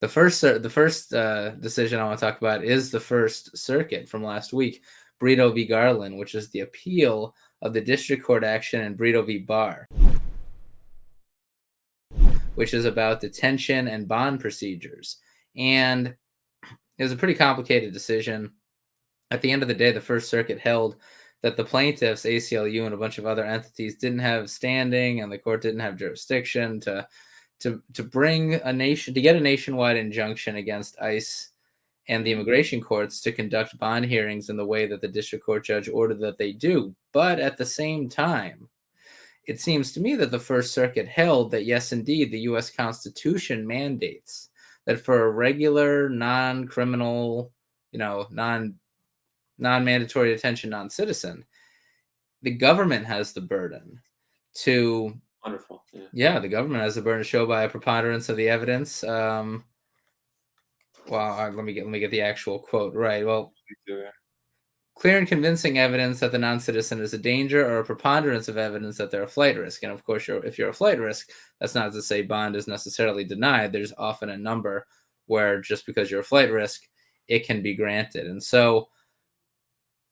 The first decision I want to talk about is the First Circuit from last week, Brito v. Garland, which is the appeal of the district court action in Brito v. Barr, which is about detention and bond procedures. And it was a pretty complicated decision. At the end of the day, the First Circuit held that the plaintiffs, ACLU and a bunch of other entities, didn't have standing, and the court didn't have jurisdiction to bring to get a nationwide injunction against ICE and the immigration courts to conduct bond hearings in the way that the district court judge ordered that they do. But at the same time, it seems to me that the First Circuit held that, yes, indeed, the U.S. Constitution mandates that for a regular, non-criminal, non-mandatory detention non-citizen, the government has the burden to... Wonderful. Yeah, the government has the burden to show by a preponderance of the evidence. Let me get the actual quote right. Well, clear and convincing evidence that the non-citizen is a danger, or a preponderance of evidence that they're a flight risk. And of course, if you're a flight risk, that's not to say bond is necessarily denied. There's often a number where just because you're a flight risk, it can be granted. And so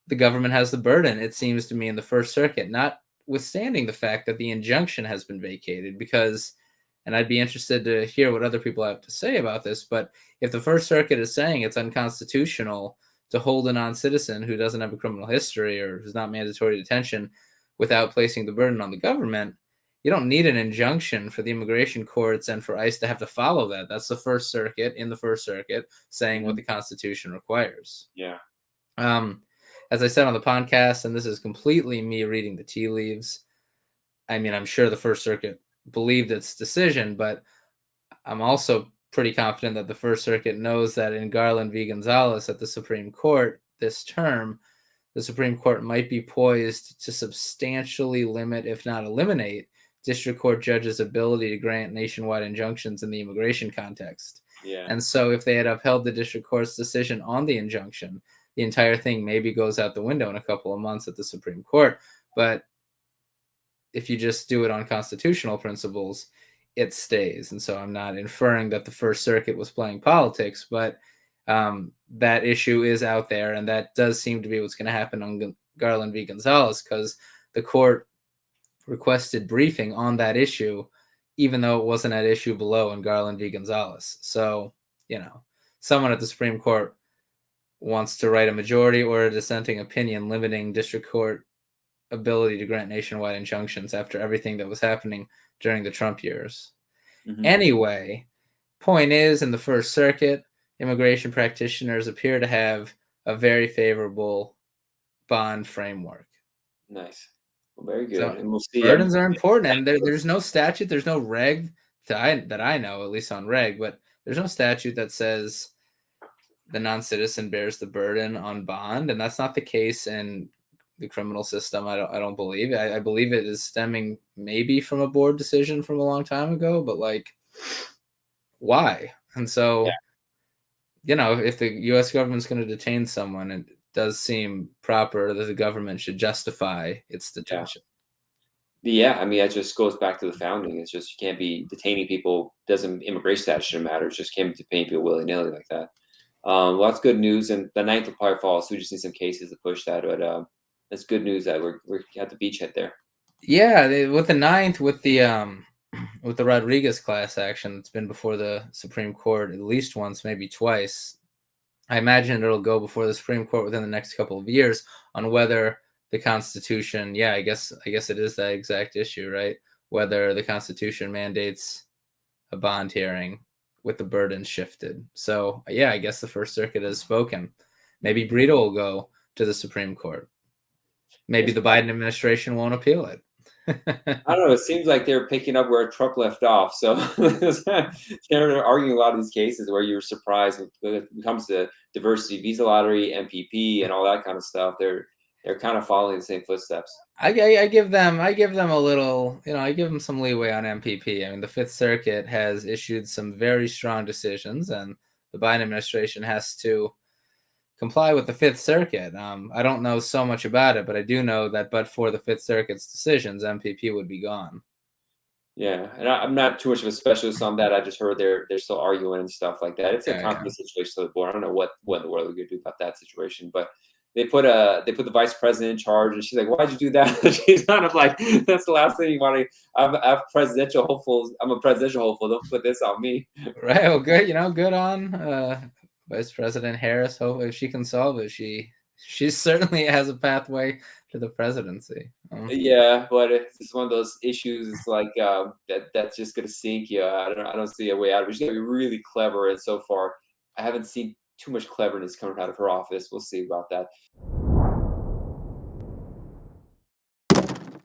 the government has the burden, it seems to me, in the First Circuit, notwithstanding the fact that the injunction has been vacated, because, and I'd be interested to hear what other people have to say about this, but if the First Circuit is saying it's unconstitutional to hold a non-citizen who doesn't have a criminal history or who's not mandatory detention without placing the burden on the government, you don't need an injunction for the immigration courts and for ICE to have to follow that. That's the First Circuit in the First Circuit saying what the Constitution requires. Yeah. As I said on the podcast, and this is completely me reading the tea leaves, I mean, I'm sure the First Circuit believed its decision, but I'm also pretty confident that the First Circuit knows that in Garland v. Gonzalez at the Supreme Court this term, the Supreme Court might be poised to substantially limit, if not eliminate, district court judges' ability to grant nationwide injunctions in the immigration context. Yeah. And so if they had upheld the district court's decision on the injunction, the entire thing maybe goes out the window in a couple of months at the Supreme Court. But if you just do it on constitutional principles, it stays. And so I'm not inferring that the First Circuit was playing politics, but that issue is out there, and that does seem to be what's going to happen on Garland v. Gonzalez, because the court requested briefing on that issue, even though it wasn't at issue below in Garland v. Gonzalez. So, someone at the Supreme Court wants to write a majority or a dissenting opinion limiting district court ability to grant nationwide injunctions after everything that was happening during the Trump years. Mm-hmm. Anyway, point is, in the First Circuit, immigration practitioners appear to have a very favorable bond framework. Nice. Well, very good. So and we'll see. Burdens are important, and there's no statute, there's no reg that I know, at least on reg, but there's no statute that says the non-citizen bears the burden on bond, and that's not the case in the criminal system. I don't believe. I believe it is stemming maybe from a board decision from a long time ago, but why? And so, if the U.S. government's going to detain someone, it does seem proper that the government should justify its detention. Yeah, I mean, that just goes back to the founding. It's just, you can't be detaining people. Immigration status shouldn't matter. It just can't be detaining people willy-nilly like that. Well, that's good news, and the 9th will probably fall, so we just need some cases to push that, but it's good news that we're at the beachhead there. Yeah, with the 9th, with the Rodriguez class action that's been before the Supreme Court at least once, maybe twice, I imagine it'll go before the Supreme Court within the next couple of years on whether the Constitution, I guess it is that exact issue, right? Whether the Constitution mandates a bond hearing with the burden shifted. So, I guess the First Circuit has spoken. Maybe Brito will go to the Supreme Court. Maybe the Biden administration won't appeal it. I don't know. It seems like they're picking up where Trump left off. So they're arguing a lot of these cases where you're surprised when it comes to diversity, visa lottery, MPP, and all that kind of stuff. They're kind of following the same footsteps. I give them a little, I give them some leeway on MPP. I mean, the Fifth Circuit has issued some very strong decisions, and the Biden administration has to comply with the Fifth Circuit. I don't know so much about it, but I do know that but for the Fifth Circuit's decisions, MPP would be gone. Yeah, and I'm not too much of a specialist on that. I just heard they're still arguing and stuff like that. It's a Yeah, yeah. complicated situation to the board. I don't know what in the world we're gonna do about that situation, but they put the vice president in charge, and she's like, "Why'd you do that?" She's kind of like, "That's the last thing you want to." I'm presidential hopeful. I'm a presidential hopeful. Don't put this on me. Right. Well, good. Good on Vice President Harris. Hope if she can solve it, she certainly has a pathway to the presidency. Yeah, but it's one of those issues. It's like that's just gonna sink you. I don't see a way out of it. She's gotta be really clever, and so far, I haven't seen too much cleverness coming out of her office. We'll see about that.